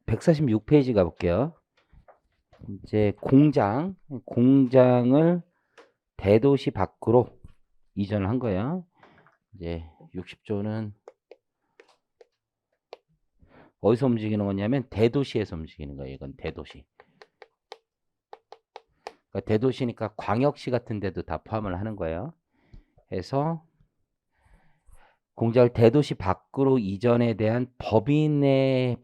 146페이지 가볼게요. 이제 공장을 대도시 밖으로 이전을 한 거예요. 이제 60조는 어디서 움직이는 거냐면 대도시에서 움직이는 거예요. 이건 대도시. 그러니까 대도시니까 광역시 같은 데도 다 포함을 하는 거예요. 해서 공장을 대도시 밖으로 이전에 대한 법인세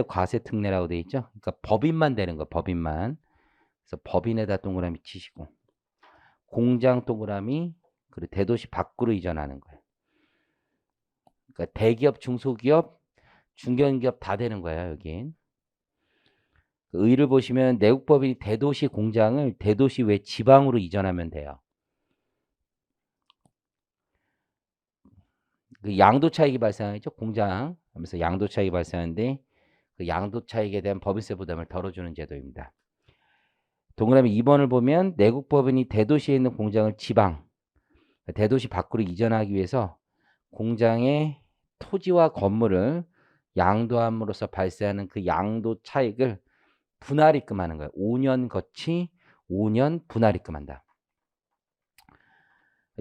과세 특례라고 되어 있죠. 그러니까 법인만 되는 거, 법인만. 그래서 법인에다 동그라미 치시고 공장 동그라미 그리고 대도시 밖으로 이전하는 거예요. 그러니까 대기업, 중소기업, 중견기업 다 되는 거예요. 여긴. 의를 보시면 내국법인이 대도시 공장을 대도시 외 지방으로 이전하면 돼요. 그 양도 차익이 발생하죠. 공장 하면서 양도 차익이 발생하는데 그 양도 차익에 대한 법인세 부담을 덜어주는 제도입니다. 동그라미 2번을 보면 내국법인이 대도시에 있는 공장을 지방, 대도시 밖으로 이전하기 위해서 공장의 토지와 건물을 양도함으로써 발생하는 그 양도 차익을 분할입금하는 거예요. 5년 거치 5년 분할입금한다.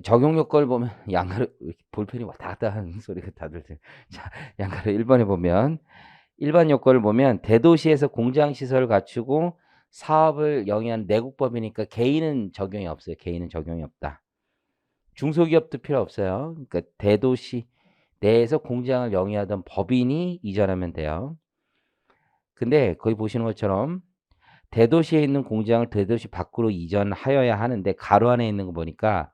적용 요건을 보면 양가로 볼펜이 왔다 갔다 하는 소리가 다들 들려요. 자, 양가로 1번에 보면 일반 요건을 보면 대도시에서 공장 시설을 갖추고 사업을 영위한 내국법이니까 개인은 적용이 없어요. 개인은 적용이 없다. 중소기업도 필요 없어요. 그러니까 대도시 내에서 공장을 영위하던 법인이 이전하면 돼요. 근데 거기 보시는 것처럼 대도시에 있는 공장을 대도시 밖으로 이전하여야 하는데 가로 안에 있는 거 보니까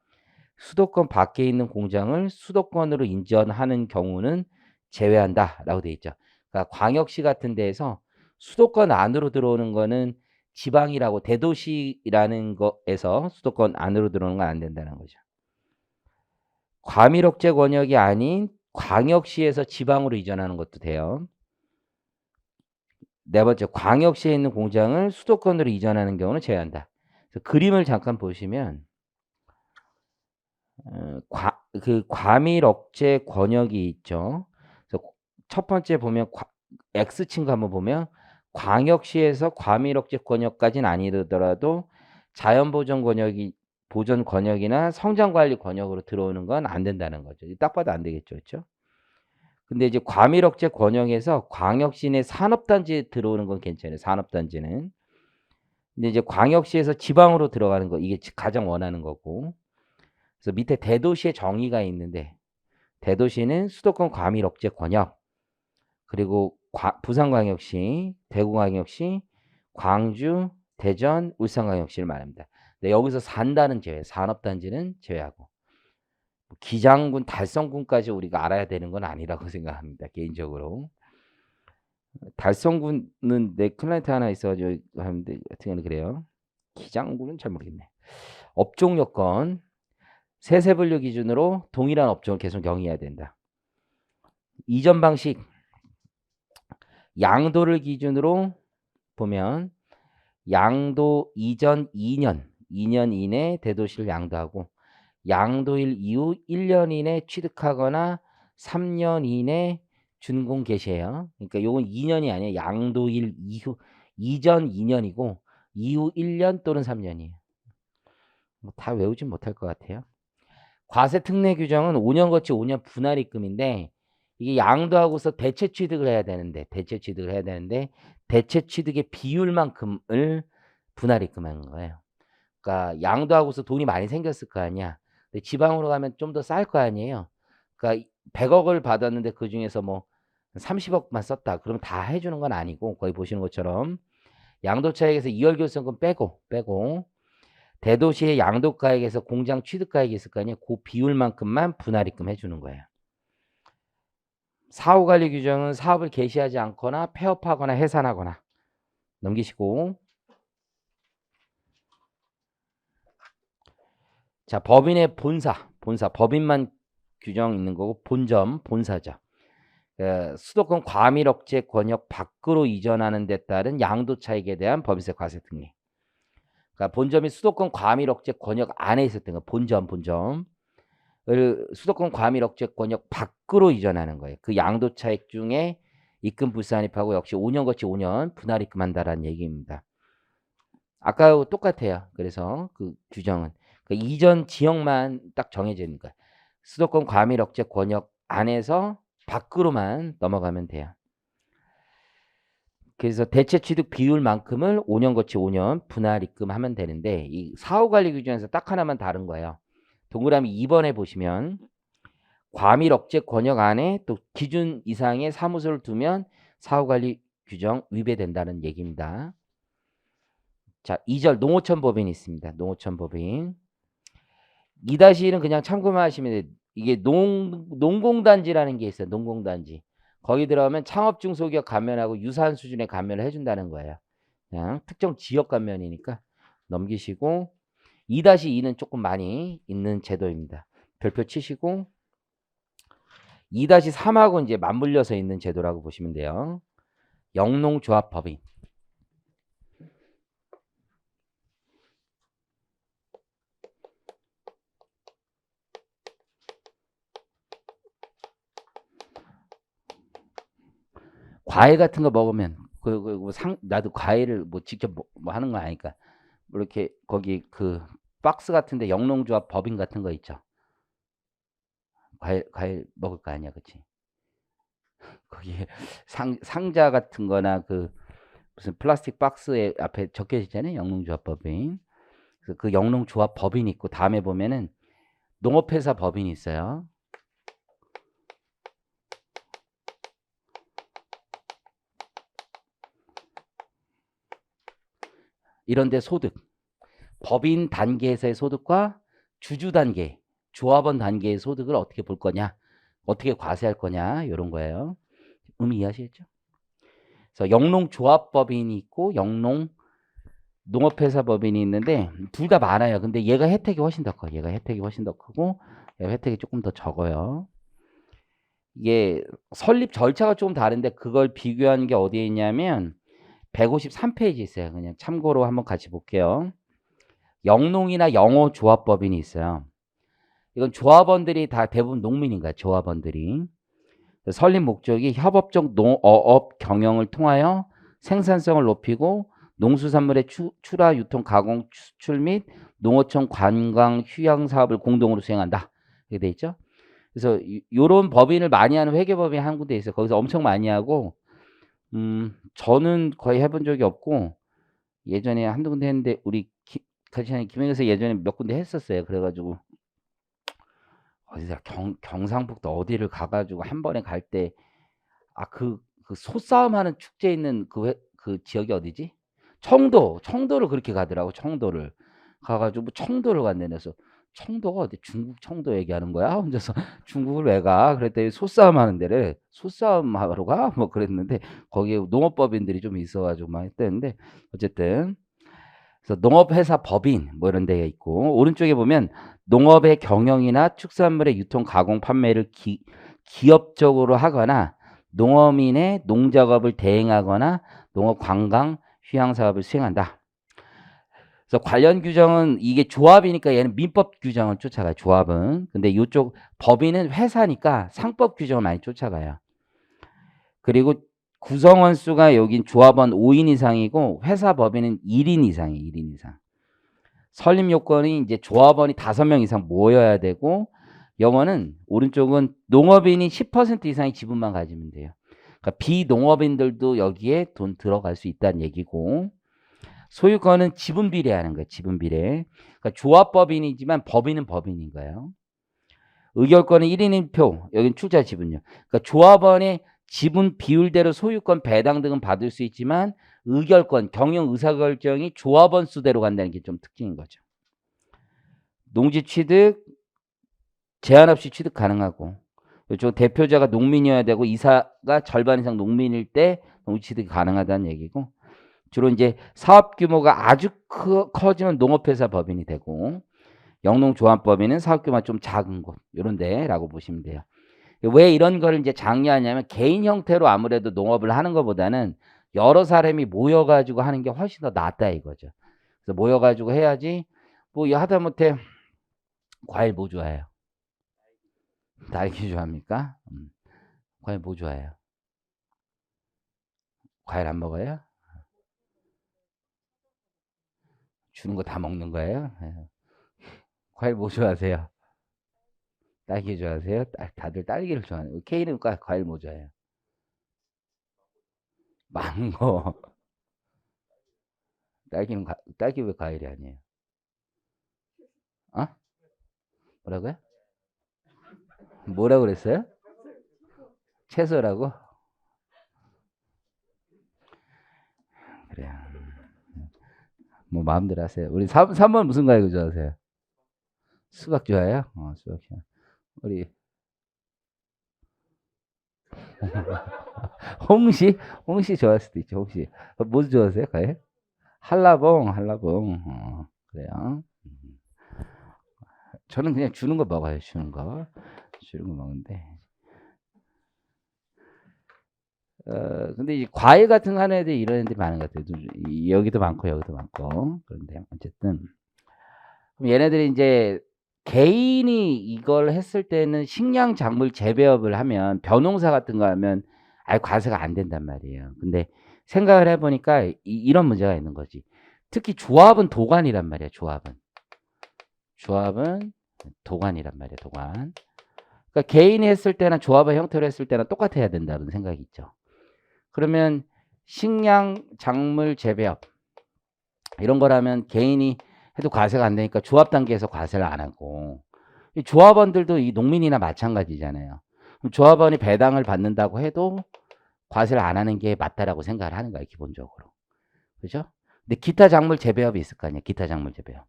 수도권 밖에 있는 공장을 수도권으로 인전하는 경우는 제외한다라고 되어 있죠. 그러니까 광역시 같은 데에서 수도권 안으로 들어오는 거는 지방이라고 대도시라는 거에서 수도권 안으로 들어오는 건 안 된다는 거죠. 과밀억제 권역이 아닌 광역시에서 지방으로 이전하는 것도 돼요. 네 번째, 광역시에 있는 공장을 수도권으로 이전하는 경우는 제외한다. 그림을 잠깐 보시면 그 과밀 억제 권역이 있죠. 그래서 첫 번째 보면 X친 거 한번 보면 광역시에서 과밀 억제 권역까지는 아니더라도 자연보전 권역이나 성장관리 권역으로 들어오는 건 안 된다는 거죠. 딱 봐도 안 되겠죠. 그렇죠? 근데 이제 과밀 억제 권역에서 광역시 내 산업단지에 들어오는 건 괜찮아요. 산업단지는. 근데 이제 광역시에서 지방으로 들어가는 거 이게 가장 원하는 거고. 그래서 밑에 대도시의 정의가 있는데 대도시는 수도권 과밀 억제 권역 그리고 부산광역시, 대구광역시, 광주, 대전, 울산광역시를 말합니다. 근데 여기서 산다는 제외, 산업단지는 제외하고 기장군, 달성군까지 우리가 알아야 되는 건 아니라고 생각합니다. 개인적으로. 달성군은 내 클라이언트 하나 있어가지고 하는데 하여튼 그래요. 기장군은 잘 모르겠네. 업종 요건 세세 분류 기준으로 동일한 업종을 계속 영위해야 된다. 이전 방식 양도를 기준으로 보면 양도 이전 2년 이내 대도시를 양도하고 양도일 이후 1년 이내 취득하거나 3년 이내 준공 개시해요. 그러니까 요건 2년이 아니에요. 양도일 이후 이전 2년이고 이후 1년 또는 3년이에요. 뭐 다 외우진 못할 것 같아요. 과세 특례 규정은 5년 거치 5년 분할 입금인데 이게 양도하고서 대체 취득을 해야 되는데 대체 취득의 비율만큼을 분할 입금하는 거예요. 그러니까 양도하고서 돈이 많이 생겼을 거 아니야. 근데 지방으로 가면 좀 더 쌀 거 아니에요. 그러니까 100억을 받았는데 그중에서 뭐 30억만 썼다. 그러면 다 해주는 건 아니고 거기 보시는 것처럼 양도차익에서 이월결손금 빼고 대도시의 양도가액에서 공장 취득가액이 있을 거 아니에요. 그 비율만큼만 분할 입금 해주는 거예요. 사후관리 규정은 사업을 개시하지 않거나 폐업하거나 해산하거나 넘기시고 자 법인의 본사 법인만 규정 있는 거고 본사죠. 수도권 과밀 억제 권역 밖으로 이전하는 데 따른 양도 차익에 대한 법인세 과세 특례. 그러니까 본점이 수도권 과밀 억제 권역 안에 있었던 거 본점을 수도권 과밀 억제 권역 밖으로 이전하는 거예요. 그 양도 차익 중에 입금 불산입하고 역시 5년 거치 5년 분할 입금한다라는 얘기입니다. 아까하고 똑같아요. 그래서 그 규정은 그 이전 지역만 딱 정해져 있는 거예요. 수도권 과밀 억제 권역 안에서 밖으로만 넘어가면 돼요. 그래서 대체 취득 비율만큼을 5년 거치 5년 분할 입금하면 되는데 이 사후관리 규정에서 딱 하나만 다른 거예요. 동그라미 2번에 보시면 과밀 억제 권역 안에 또 기준 이상의 사무소를 두면 사후관리 규정 위배된다는 얘기입니다. 자, 2절 농어촌 법인이 있습니다. 농어촌 법인. 2-1은 그냥 참고만 하시면 돼요. 이게 농공단지라는 게 있어요. 농공단지. 거기 들어가면 창업 중소기업 감면하고 유사한 수준의 감면을 해준다는 거예요. 그냥 특정 지역 감면이니까 넘기시고 2-2는 조금 많이 있는 제도입니다. 별표 치시고 2-3하고 이제 맞물려서 있는 제도라고 보시면 돼요. 영농조합법인. 과일 같은 거 먹으면 나도 과일을 뭐 직접 뭐 하는 거 아니까 뭐 이렇게 거기 그 박스 같은데 영농조합 법인 같은 거 있죠. 과일 먹을 거 아니야, 그치? 거기에 상자 같은 거나 그 무슨 플라스틱 박스에 앞에 적혀 있잖아요. 영농조합 법인. 그래서 그 영농조합 법인이 있고 다음에 보면은 농업회사 법인이 있어요. 이런데 소득. 법인 단계에서의 소득과 주주 단계, 조합원 단계의 소득을 어떻게 볼 거냐, 어떻게 과세할 거냐, 이런 거예요. 의미 이해하시겠죠? 그래서 영농조합법인이 있고 농업회사 법인이 있는데 둘 다 많아요. 근데 얘가 혜택이 훨씬 더 커요. 얘가 혜택이 훨씬 더 크고 얘가 혜택이 조금 더 적어요. 이게 설립 절차가 조금 다른데 그걸 비교한 게 어디에 있냐면 153페이지 있어요. 그냥 참고로 한번 같이 볼게요. 영농이나 영어조합법인이 있어요. 이건 조합원들이 다 대부분 농민인 거야. 조합원들이. 설립 목적이 협업적 농어업 경영을 통하여 생산성을 높이고 농수산물의 출하, 유통, 가공, 수출 및 농어촌 관광, 휴양 사업을 공동으로 수행한다. 이렇게 돼 있죠. 그래서 요런 법인을 많이 하는 회계법인 한 군데 있어요. 거기서 엄청 많이 하고 저는 거의 해본 적이 없고 예전에 한두 군데 했는데 우리 김영에서 예전에 몇 군데 했었어요. 그래가지고 어디서 경상북도 어디를 가가지고 한 번에 갈 때 그 소싸움 하는 축제 있는 그 지역이 어디지? 청도를 그렇게 가더라고. 청도를 가가지고 청도를 갔네. 그래서 청도가 어디 중국 청도 얘기하는 거야? 혼자서 중국을 왜 가? 그랬더니 소싸움 하는 데를 소싸움 하러 가? 뭐 그랬는데 거기에 농업법인들이 좀 있어가지고 막 했다는데 어쨌든 그래서 농업회사 법인 뭐 이런 데가 있고 오른쪽에 보면 농업의 경영이나 축산물의 유통, 가공, 판매를 기업적으로 하거나 농어민의 농작업을 대행하거나 농업, 관광, 휴양 사업을 수행한다. 그래서 관련 규정은 이게 조합이니까 얘는 민법 규정을 쫓아가요. 조합은. 근데 이쪽 법인은 회사니까 상법 규정을 많이 쫓아가요. 그리고 구성원 수가 여긴 조합원 5인 이상이고 회사 법인은 1인 이상이에요. 1인 이상. 설립 요건이 이제 조합원이 5명 이상 모여야 되고 영어는 오른쪽은 농업인이 10% 이상의 지분만 가지면 돼요. 그러니까 비농업인들도 여기에 돈 들어갈 수 있다는 얘기고 소유권은 지분 비례하는 거예요. 지분 비례. 그러니까 조합법인이지만 법인은 법인인 거예요. 의결권은 1인 1표. 여기는 출자 지분요. 그러니까 조합원의 지분 비율대로 소유권 배당 등은 받을 수 있지만 의결권, 경영 의사결정이 조합원 수대로 간다는 게 좀 특징인 거죠. 농지 취득, 제한 없이 취득 가능하고 이쪽 대표자가 농민이어야 되고 이사가 절반 이상 농민일 때 농지 취득이 가능하다는 얘기고 주로 이제 사업 규모가 아주 커지면 농업회사 법인이 되고 영농조합법인은 사업 규모가 좀 작은 곳 이런 데라고 보시면 돼요. 왜 이런 거를 이제 장려하냐면 개인 형태로 아무래도 농업을 하는 것보다는 여러 사람이 모여가지고 하는 게 훨씬 더 낫다 이거죠. 그래서 모여가지고 해야지 뭐 하다못해 과일 뭐 좋아해요? 딸기 좋아합니까? 과일 뭐 좋아해요? 과일 안 먹어요? 주는 거 다 먹는 거예요? 예. 과일 뭐 좋아하세요? 딸기 좋아하세요? 다들 딸기를 좋아하네요. K는 과일 뭐 좋아해요? 망고. 딸기 왜 과일이 아니에요? 어? 뭐라고요? 뭐라고 그랬어요? 채소라고? 그래요. 뭐 마음대로 하세요. 우리 3번 무슨 과일 좋아하세요? 수박 좋아해요? 수박 좋아. 우리 홍시 좋아할 수도 있죠. 홍시. 뭐 좋아하세요? 과일? 한라봉. 그래요. 저는 그냥 주는 거 먹어요. 주는 거 먹는데. 근데 이제 과일 같은 거 하는 애들이 이런 애들이 많은 것 같아요. 여기도 많고 여기도 많고. 그런데 어쨌든 그럼 얘네들이 이제 개인이 이걸 했을 때는 식량 작물 재배업을 하면 벼농사 같은 거 하면 아예 과세가 안 된단 말이에요. 근데 생각을 해보니까 이런 문제가 있는 거지. 특히 조합은 도관이란 말이야. 조합은 도관이란 말이야. 도관. 그러니까 개인이 했을 때나 조합의 형태로 했을 때나 똑같아야 된다는 생각이 있죠. 그러면 식량 작물 재배업 이런 거라면 개인이 해도 과세가 안 되니까 조합 단계에서 과세를 안 하고, 이 조합원들도 이 농민이나 마찬가지잖아요. 그럼 조합원이 배당을 받는다고 해도 과세를 안 하는 게 맞다라고 생각을 하는 거예요, 기본적으로. 그죠? 근데 기타 작물 재배업이 있을 거 아니에요. 기타 작물 재배업.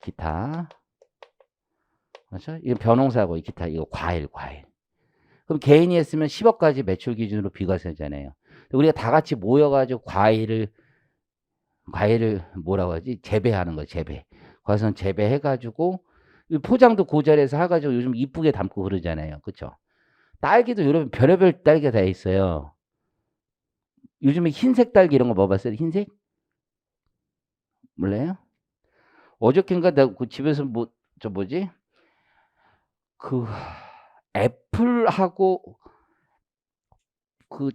기타. 그렇죠? 이거 벼농사고 기타 이거 과일. 그럼 개인이 했으면 10억까지 매출 기준으로 비과세잖아요. 우리가 다 같이 모여가지고 과일을 뭐라고 하지? 재배하는 거예요, 재배. 과선 재배해가지고 포장도 고절해서 해가지고 요즘 이쁘게 담고 그러잖아요. 그쵸? 딸기도 여러분 별의별 딸기가 다 있어요. 요즘에 흰색 딸기 이런 거 먹어봤어요? 흰색? 몰라요? 어저께인가 내가 그 집에서 그 애플하고 그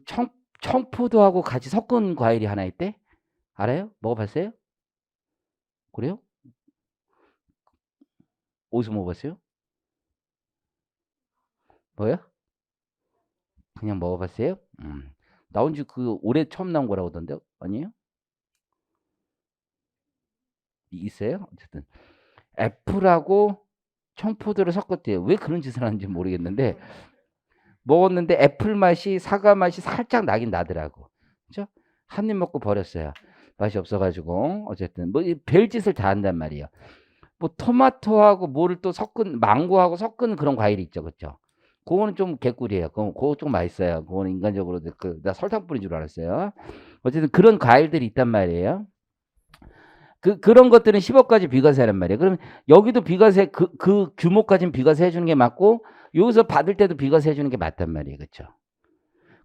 청포도하고 같이 섞은 과일이 하나 있대? 알아요? 먹어봤어요? 그래요? 어디서 먹어봤어요? 뭐요? 그냥 먹어봤어요? 나온 지 올해 처음 나온 거라고 하던데? 아니에요? 있어요? 어쨌든. 애플하고 청포도를 섞었대요. 왜 그런 짓을 하는지 모르겠는데, 먹었는데 애플 맛이, 사과 맛이 살짝 나긴 나더라고. 그죠? 한 입 먹고 버렸어요. 맛이 없어가지고. 어쨌든, 별짓을 다 한단 말이에요. 토마토하고 뭐를 또 망고하고 섞은 그런 과일이 있죠. 그죠? 그거는 좀 개꿀이에요. 그거 좀 맛있어요. 그거는 인간적으로 나 설탕 뿌린 줄 알았어요. 어쨌든 그런 과일들이 있단 말이에요. 그런 것들은 10억까지 비과세란 말이에요. 그러면 여기도 비과세 그 규모까지는 비과세 해주는 게 맞고 여기서 받을 때도 비과세 해주는 게 맞단 말이에요. 그렇죠?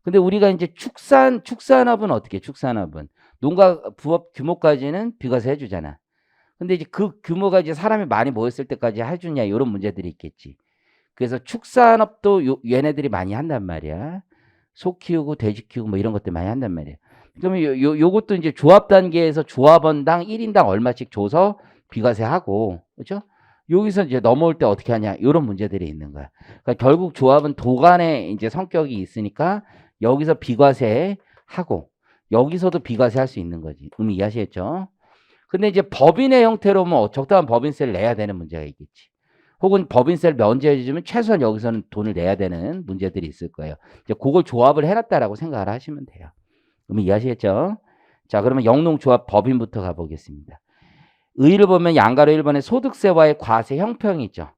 근데 우리가 이제 축산업은 어떻게? 축산업은 농가 부업 규모까지는 비과세 해주잖아. 근데 이제 그 규모가 이제 사람이 많이 모였을 때까지 해주냐 이런 문제들이 있겠지. 그래서 축산업도 얘네들이 많이 한단 말이야. 소 키우고 돼지 키우고 뭐 이런 것들 많이 한단 말이야. 그러면 요것도 이제 조합 단계에서 조합원당 1인당 얼마씩 줘서 비과세하고, 그죠? 여기서 이제 넘어올 때 어떻게 하냐, 이런 문제들이 있는 거야. 그러니까 결국 조합은 도간의 이제 성격이 있으니까 여기서 비과세하고 여기서도 비과세할 수 있는 거지. 이해하시겠죠? 근데 이제 법인의 형태로 뭐 적당한 법인세를 내야 되는 문제가 있겠지. 혹은 법인세를 면제해주면 최소한 여기서는 돈을 내야 되는 문제들이 있을 거예요. 이제 그걸 조합을 해놨다라고 생각을 하시면 돼요. 이해하시겠죠? 자, 그러면 영농조합 법인부터 가보겠습니다. 의를 보면 양가로 1번에 소득세와의 과세 형평이 있죠.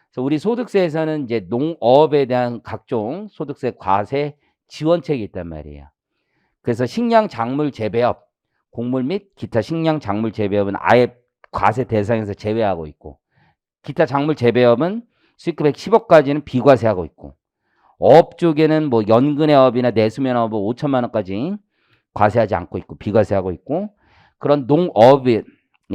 그래서 우리 소득세에서는 이제 농업에 대한 각종 소득세 과세 지원책이 있단 말이에요. 그래서 식량 작물 재배업, 곡물 및 기타 식량 작물 재배업은 아예 과세 대상에서 제외하고 있고, 기타 작물 재배업은 수익금액 10억까지는 비과세하고 있고, 업 쪽에는 뭐 연근의 업이나 내수면 업은 5천만 원까지 과세하지 않고 있고 비과세하고 있고, 그런 농업의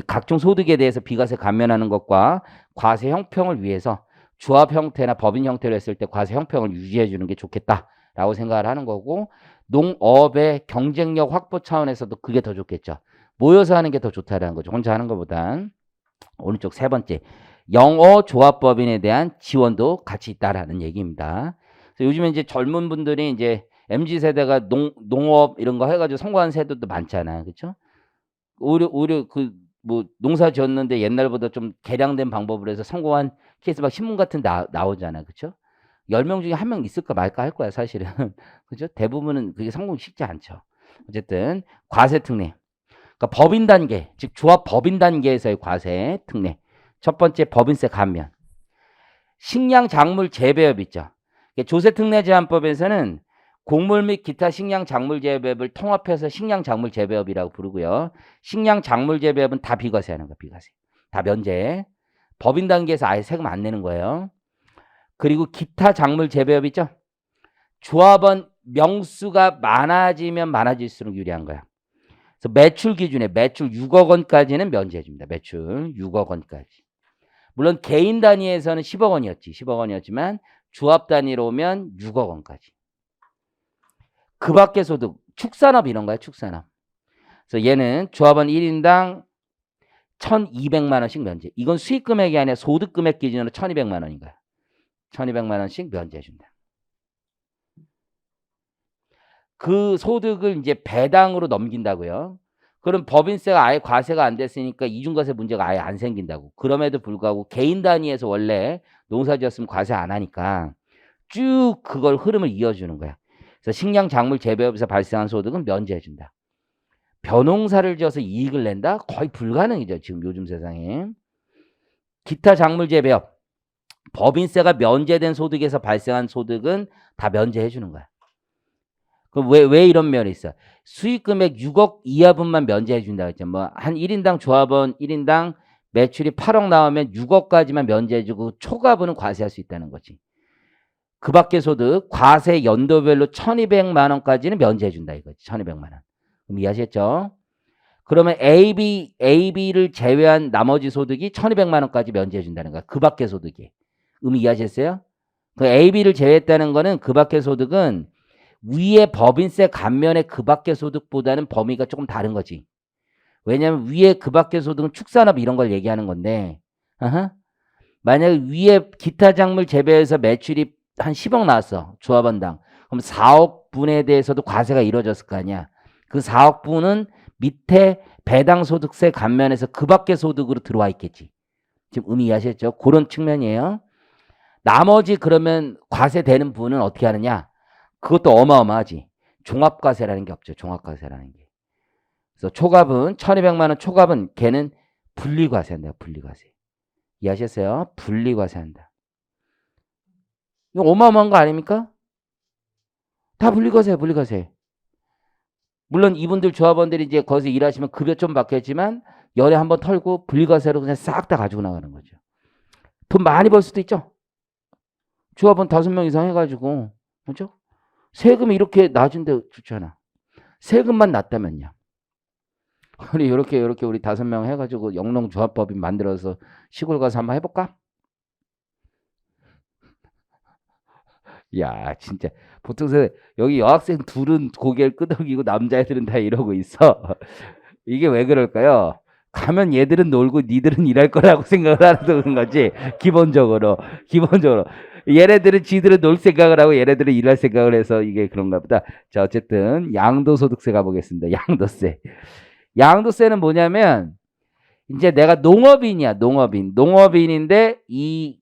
각종 소득에 대해서 비과세 감면하는 것과 과세 형평을 위해서 조합 형태나 법인 형태로 했을 때 과세 형평을 유지해 주는 게 좋겠다라고 생각을 하는 거고, 농업의 경쟁력 확보 차원에서도 그게 더 좋겠죠. 모여서 하는 게 더 좋다라는 거죠. 혼자 하는 것보단. 오른쪽 세 번째, 영어 조합법인에 대한 지원도 같이 있다라는 얘기입니다. 그래서 요즘에 이제 젊은 분들이 이제 MZ 세대가 농업 이런 거 해가지고 성공한 세대도 많잖아요, 그렇죠? 오히려 그 뭐 농사 지었는데 옛날보다 좀 개량된 방법으로 해서 성공한 케이스 막 신문 같은 나오잖아요, 그렇죠? 10명 중에 1명 있을까 말까 할 거야, 사실은. 그죠? 대부분은 그게 성공 쉽지 않죠. 어쨌든 과세 특례. 그러니까 법인 단계, 즉 조합 법인 단계에서의 과세 특례. 첫 번째 법인세 감면. 식량 작물 재배업 있죠. 조세 특례 제한법에서는 곡물 및 기타 식량 작물 재배업을 통합해서 식량 작물 재배업이라고 부르고요. 식량 작물 재배업은 다 비과세하는 거예요. 비과세. 다 면제. 법인 단계에서 아예 세금 안 내는 거예요. 그리고 기타 작물 재배업 있죠. 조합원 명수가 많아지면 많아질수록 유리한 거야. 그래서 매출 기준에 매출 6억 원까지는 면제해 줍니다. 매출 6억 원까지. 물론 개인 단위에서는 10억 원이었지. 10억 원이었지만 조합 단위로 오면 6억 원까지. 그 밖의 소득, 축산업 이런 거야, 축산업. 그래서 얘는 조합원 1인당 1,200만 원씩 면제. 이건 수익 금액이 아니라 소득 금액 기준으로 1,200만 원인 거야. 1,200만 원씩 면제해 준다. 그 소득을 이제 배당으로 넘긴다고요. 그럼 법인세가 아예 과세가 안 됐으니까 이중과세 문제가 아예 안 생긴다고. 그럼에도 불구하고 개인 단위에서 원래 농사 지었으면 과세 안 하니까 쭉 그걸 흐름을 이어주는 거야. 그래서 식량 작물 재배업에서 발생한 소득은 면제해 준다. 벼농사를 지어서 이익을 낸다? 거의 불가능이죠. 지금 요즘 세상에. 기타 작물 재배업. 법인세가 면제된 소득에서 발생한 소득은 다 면제해 주는 거야. 그럼 왜 이런 면이 있어? 수익 금액 6억 이하분만 면제해 준다 했죠. 뭐 한 1인당 조합원 1인당 매출이 8억 나오면 6억까지만 면제해 주고 초과분은 과세할 수 있다는 거지. 그 밖의 소득 과세 연도별로 1,200만 원까지는 면제해 준다 이거지. 1,200만 원. 그럼 이해하셨죠? 그러면 AB를 제외한 나머지 소득이 1,200만 원까지 면제해 준다는 거야. 그 밖의 소득이. 이해하셨어요? 그 AB를 제외했다는 거는 그 밖의 소득은 위에 법인세 감면의 그 밖의 소득보다는 범위가 조금 다른 거지. 왜냐하면 위에 그 밖의 소득은 축산업 이런 걸 얘기하는 건데, 만약에 위에 기타 작물 재배에서 매출이 한 10억 나왔어. 조합원당. 그럼 4억 분에 대해서도 과세가 이루어졌을 거 아니야. 그 4억 분은 밑에 배당 소득세 감면에서 그 밖의 소득으로 들어와 있겠지. 지금 이해하셨죠? 그런 측면이에요. 나머지 그러면 과세되는 분은 어떻게 하느냐? 그것도 어마어마하지. 종합과세라는 게 없죠. 종합과세라는 게. 그래서 초과분 1,200만 원 초과분 걔는 분리과세한다. 분리과세. 이해하셨어요? 분리과세한다. 이거 어마어마한 거 아닙니까? 다 분리과세야. 분리과세. 물론 이분들 조합원들이 이제 거기서 일하시면 급여 좀 받겠지만 연에 한번 털고 분리과세로 그냥 싹 다 가지고 나가는 거죠. 돈 많이 벌 수도 있죠. 조합원 5명 이상 해가지고 그렇죠? 세금이 이렇게 낮은데 좋잖아. 세금만 낮다면요. 우리 이렇게 우리 5명 해가지고 영농조합법인 만들어서 시골 가서 한번 해볼까? 야 진짜 보통 여기 여학생 둘은 고개를 끄덕이고 남자애들은 다 이러고 있어. 이게 왜 그럴까요? 가면 얘들은 놀고 니들은 일할 거라고 생각을 하는 거지. 기본적으로 얘네들은 지들은 놀 생각을 하고 얘네들은 일할 생각을 해서 이게 그런가 보다. 자 어쨌든 양도소득세 가보겠습니다. 양도세는 뭐냐면 이제 내가 농업인이야. 농업인인데 이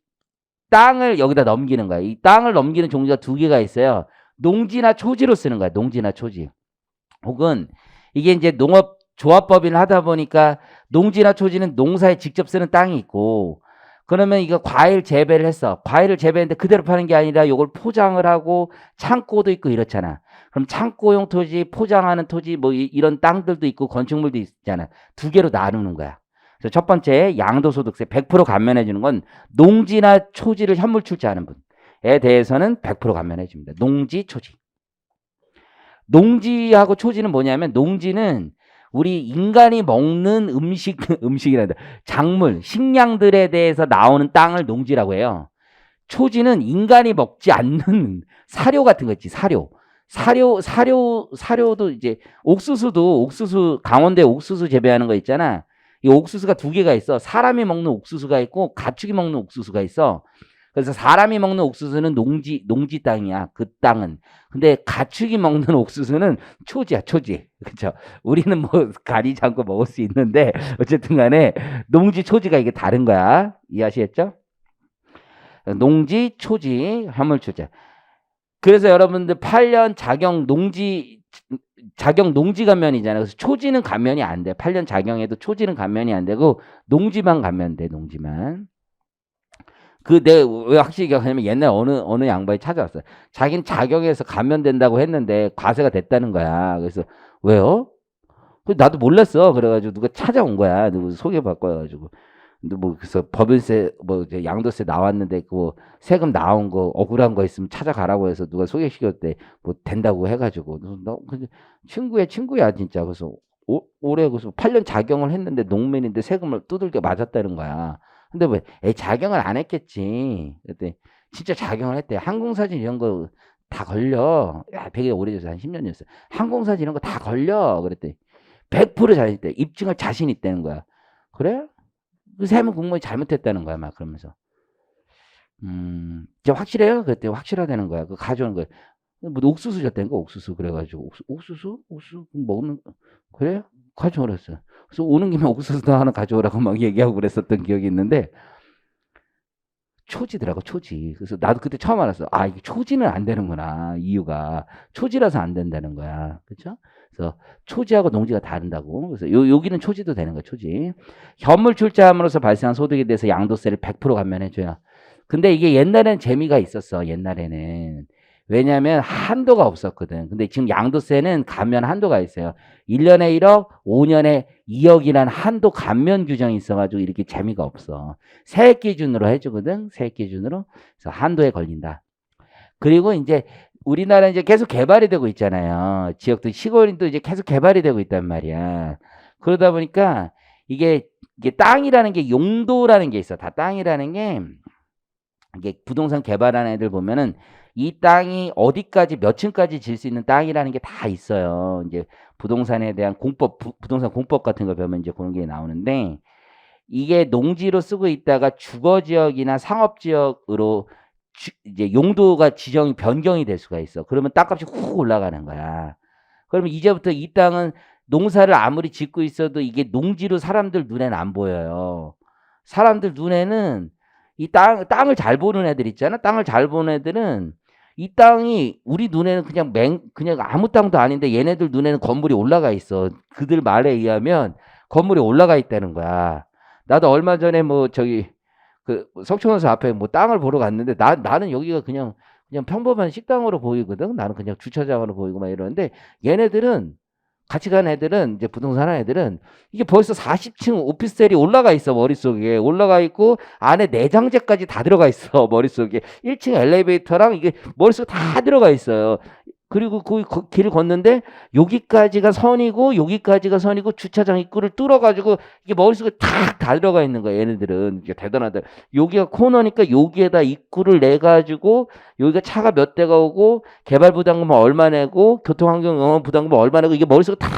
땅을 여기다 넘기는 거야. 이 땅을 넘기는 종류가 2개가 있어요. 농지나 초지로 쓰는 거야. 농지나 초지. 혹은 이게 이제 농업 조합법인을 하다 보니까 농지나 초지는 농사에 직접 쓰는 땅이 있고 그러면 이거 과일 재배를 했어. 과일을 재배했는데 그대로 파는 게 아니라 이걸 포장을 하고 창고도 있고 이렇잖아. 그럼 창고용 토지, 포장하는 토지 뭐 이런 땅들도 있고 건축물도 있잖아. 2개로 나누는 거야. 그래서 첫 번째 양도소득세 100% 감면해 주는 건 농지나 초지를 현물 출자하는 분에 대해서는 100% 감면해 줍니다. 농지, 초지. 농지하고 초지는 뭐냐면 농지는 우리 인간이 먹는 음식이란다. 작물, 식량들에 대해서 나오는 땅을 농지라고 해요. 초지는 인간이 먹지 않는 사료 같은 거 있지, 사료. 사료도 이제 옥수수, 강원도에 옥수수 재배하는 거 있잖아. 이 옥수수가 두 개가 있어. 사람이 먹는 옥수수가 있고 가축이 먹는 옥수수가 있어. 그래서 사람이 먹는 옥수수는 농지 땅이야. 그 땅은. 근데 가축이 먹는 옥수수는 초지야, 초지. 그렇죠? 우리는 뭐 가리지 않고 먹을 수 있는데 어쨌든 간에 농지, 초지가 이게 다른 거야. 이해하시겠죠? 농지, 초지, 화물초지. 그래서 여러분들 8년 자경 농지 감면이잖아요. 그래서 초지는 감면이 안 돼. 8년 자경해도 초지는 감면이 안 되고 농지만 감면돼. 농지만. 내가 왜 확실히 기억하냐면 옛날 어느 양반이 찾아왔어요. 자기는 자경에서 감면된다고 했는데 과세가 됐다는 거야. 그래서 왜요? 나도 몰랐어. 그래가지고 누가 찾아온 거야. 누구 소개받고 해가지고. 근데 뭐 그래서 법인세 뭐 이제 양도세 나왔는데 그 세금 나온 거 억울한 거 있으면 찾아가라고 해서 누가 소개시켰대. 뭐 된다고 해가지고 너 근데 친구야 진짜. 그래서 올해 그래서 8년 자경을 했는데 농민인데 세금을 두들겨 맞았다는 거야. 근데 왜 자경을 안 했겠지. 그랬더니 진짜 자경을 했대. 항공사진 이런 거 다 걸려. 야, 되게 오래돼서 한 10년이었어. 항공사진 이런 거 다 걸려. 그랬더니 100% 자신 있대. 입증할 자신 있다는 거야. 그래? 그 세무 공무원이 잘못했다는 거야. 막 그러면서. 이제 확실해요? 그랬더니 확실하다는 거야. 그 가져오는 거야. 뭐 옥수수 줬다는 거, 옥수수. 그래가지고 옥수수 먹는 그래? 가져오라 했어. 그래서 오는 김에 옥수수도 하나 가져오라고 막 얘기하고 그랬었던 기억이 있는데 초지더라고, 초지. 그래서 나도 그때 처음 알았어. 아, 이게 초지는 안 되는구나. 이유가 초지라서 안 된다는 거야. 그렇죠? 그래서 초지하고 농지가 다른다고. 그래서 여기는 초지도 되는 거야, 초지. 현물 출자함으로써 발생한 소득에 대해서 양도세를 100% 감면해줘요. 근데 이게 옛날에는 재미가 있었어. 옛날에는. 왜냐하면 한도가 없었거든. 근데 지금 양도세는 감면 한도가 있어요. 1년에 1억, 5년에 2억이라는 한도 감면 규정이 있어가지고 이렇게 재미가 없어. 세액 기준으로 해주거든. 세액 기준으로. 그래서 한도에 걸린다. 그리고 이제 우리나라 이제 계속 개발이 되고 있잖아요. 지역도 시골도 이제 계속 개발이 되고 있단 말이야. 그러다 보니까 이게 땅이라는 게 용도라는 게 있어. 다 땅이라는 게 이게 부동산 개발하는 애들 보면은 이 땅이 어디까지 몇 층까지 질 수 있는 땅이라는 게 다 있어요. 이제 부동산에 대한 부동산 공법 같은 거 배우면 이제 그런 게 나오는데 이게 농지로 쓰고 있다가 주거 지역이나 상업 지역으로 이제 용도가 지정이 변경이 될 수가 있어. 그러면 땅값이 훅 올라가는 거야. 그러면 이제부터 이 땅은 농사를 아무리 짓고 있어도 이게 농지로 사람들 눈에는 안 보여요. 사람들 눈에는 이 땅을 잘 보는 애들 있잖아. 땅을 잘 보는 애들은 이 땅이 우리 눈에는 그냥 아무 땅도 아닌데 얘네들 눈에는 건물이 올라가 있어. 그들 말에 의하면 건물이 올라가 있다는 거야. 나도 얼마 전에 뭐 저기 그 석촌호수 앞에 뭐 땅을 보러 갔는데 나는 여기가 그냥 평범한 식당으로 보이거든. 나는 그냥 주차장으로 보이고 막 이러는데 얘네들은 같이 간 애들은 이제 부동산 하는 애들은 이게 벌써 40층 오피스텔이 올라가 있어. 머릿속에 올라가 있고 안에 내장재까지 다 들어가 있어. 머릿속에 1층 엘리베이터랑 이게 머릿속에 다 들어가 있어요. 그리고 그 길을 걷는데 여기까지가 선이고 여기까지가 선이고 주차장 입구를 뚫어가지고 이게 머릿속에 다 들어가 있는 거야. 얘네들은 이게 대단하다. 여기가 코너니까 여기에다 입구를 내 가지고 여기가 차가 몇 대가 오고 개발 부담금은 얼마 내고 교통환경 부담금은 얼마 내고 이게 머릿속에 다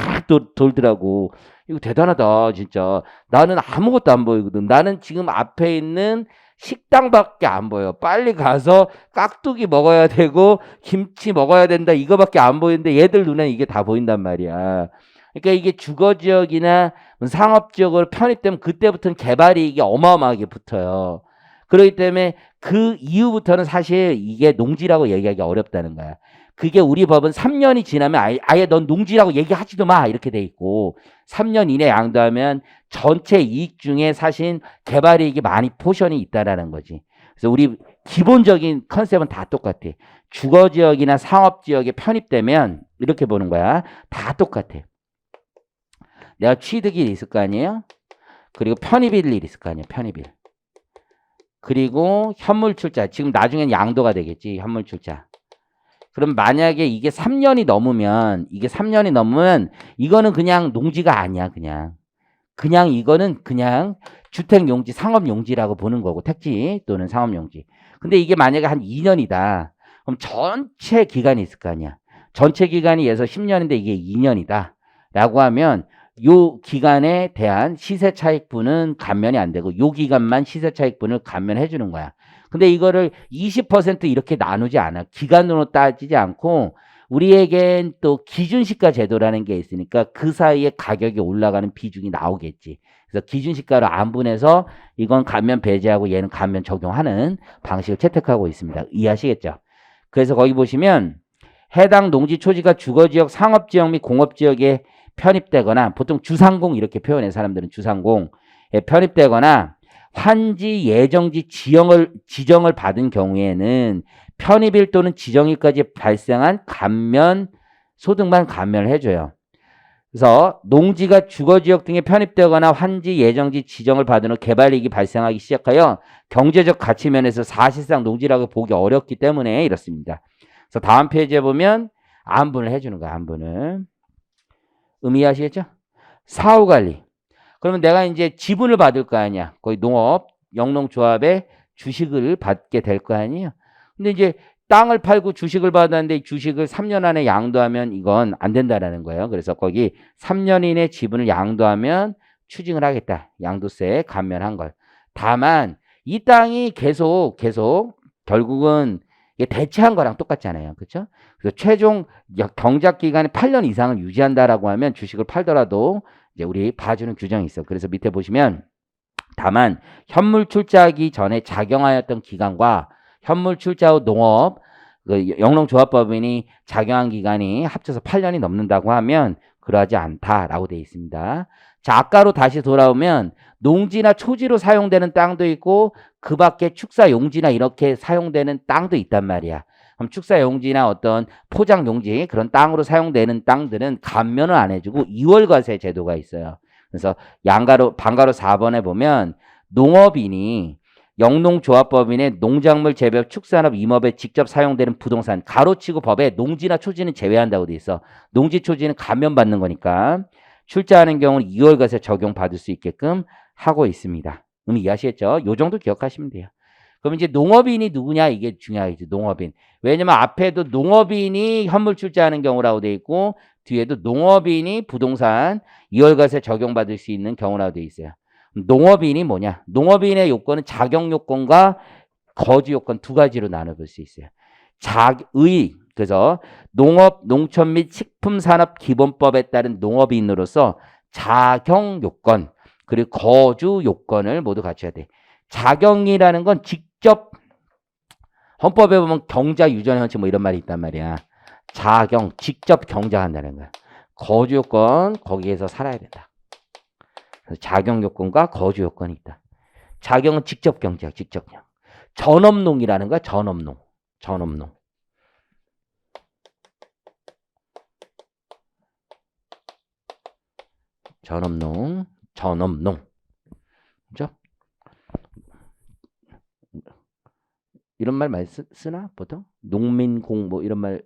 돌더라고. 이거 대단하다 진짜. 나는 아무것도 안 보이거든. 나는 지금 앞에 있는 식당밖에 안 보여. 빨리 가서 깍두기 먹어야 되고 김치 먹어야 된다 이거밖에 안 보이는데 얘들 눈에 이게 다 보인단 말이야. 그러니까 이게 주거지역이나 상업지역으로 편입되면 그때부터는 개발이 이게 어마어마하게 붙어요. 그렇기 때문에 그 이후부터는 사실 이게 농지라고 얘기하기 어렵다는 거야. 그게 우리 법은 3년이 지나면 아예 넌 농지라고 얘기하지도 마 이렇게 돼 있고 3년 이내 양도하면 전체 이익 중에 사실 개발 이익이 많이 포션이 있다라는 거지. 그래서 우리 기본적인 컨셉은 다 똑같아. 주거지역이나 상업지역에 편입되면 이렇게 보는 거야. 다 똑같아. 내가 취득이 있을 거 아니에요? 그리고 편입일 일 있을 거 아니에요? 편입일. 그리고 현물 출자. 지금 나중엔 양도가 되겠지. 현물 출자. 그럼 만약에 이게 3년이 넘으면 이거는 그냥 농지가 아니야. 그냥 이거는 그냥 주택용지, 상업용지라고 보는 거고 택지 또는 상업용지. 근데 이게 만약에 한 2년이다. 그럼 전체 기간이 있을 거 아니야. 전체 기간이 예서 10년인데 이게 2년이다. 라고 하면 요 기간에 대한 시세 차익분은 감면이 안 되고 요 기간만 시세 차익분을 감면해 주는 거야. 근데 이거를 20% 이렇게 나누지 않아. 기간으로 따지지 않고 우리에겐 또 기준시가 제도라는 게 있으니까 그 사이에 가격이 올라가는 비중이 나오겠지. 그래서 기준시가로 안분해서 이건 감면 배제하고 얘는 감면 적용하는 방식을 채택하고 있습니다. 이해하시겠죠? 그래서 거기 보시면 해당 농지 초지가 주거지역, 상업지역 및 공업지역에 편입되거나 보통 주상공 이렇게 표현해 사람들은 주상공에 편입되거나 환지 예정지 지정을 받은 경우에는 편입일 또는 지정일까지 발생한 감면 소득만 감면을 해줘요. 그래서 농지가 주거지역 등에 편입되거나 환지 예정지 지정을 받은 후 개발이익이 발생하기 시작하여 경제적 가치 면에서 사실상 농지라고 보기 어렵기 때문에 이렇습니다. 그래서 다음 페이지에 보면 안분을 해주는 거야. 안분을. 의미하시겠죠? 사후관리. 그러면 내가 이제 지분을 받을 거 아니야. 거의 농업, 영농조합에 주식을 받게 될 거 아니에요. 근데 이제 땅을 팔고 주식을 받았는데 주식을 3년 안에 양도하면 이건 안 된다라는 거예요. 그래서 거기 3년 이내 지분을 양도하면 추징을 하겠다. 양도세 감면한 걸. 다만 이 땅이 계속 결국은 이게 대체한 거랑 똑같잖아요. 그렇죠? 그래서 최종 경작 기간이 8년 이상을 유지한다라고 하면 주식을 팔더라도 이제 우리 봐주는 규정이 있어. 그래서 밑에 보시면 다만 현물 출자하기 전에 작용하였던 기간과 현물 출자 후 농업 영농조합법인이 작용한 기간이 합쳐서 8년이 넘는다고 하면 그러하지 않다라고 되어 있습니다. 자, 아까로 다시 돌아오면 농지나 초지로 사용되는 땅도 있고 그 밖에 축사 용지나 이렇게 사용되는 땅도 있단 말이야. 그럼 축사 용지나 어떤 포장 용지 그런 땅으로 사용되는 땅들은 감면을 안 해주고 2월과세 제도가 있어요. 그래서 방가로 4번에 보면 농업인이 영농조합법인의 농작물 재배업 축산업 임업에 직접 사용되는 부동산 가로치고 법에 농지나 초지는 제외한다고 돼 있어. 농지 초지는 감면받는 거니까 출자하는 경우는 2월과세 적용받을 수 있게끔 하고 있습니다. 이해하시겠죠? 요 정도 기억하시면 돼요. 그럼 이제 농업인이 누구냐 이게 중요하겠죠. 농업인. 왜냐면 앞에도 농업인이 현물 출자하는 경우라고 돼 있고 뒤에도 농업인이 부동산 2월과세 적용받을 수 있는 경우라고 돼 있어요. 농업인이 뭐냐? 농업인의 요건은 자격 요건과 거주 요건 두 가지로 나눠볼 수 있어요. 그래서 농업, 농촌 및 식품산업기본법에 따른 농업인으로서 자격 요건 그리고 거주 요건을 모두 갖춰야 돼. 자격이라는 건 직접 헌법에 보면 경자 유전 현치 뭐 이런 말이 있단 말이야. 자격 직접 경작한다는 거야. 거주 요건 거기에서 살아야 된다. 자격 요건과 거주 요건이 있다. 자격은 직접 경작, 직접 경. 전업농이라는 거야. 전업농. 그죠? 이런 말 많이 쓰나 보통? 농민공 뭐 이런 말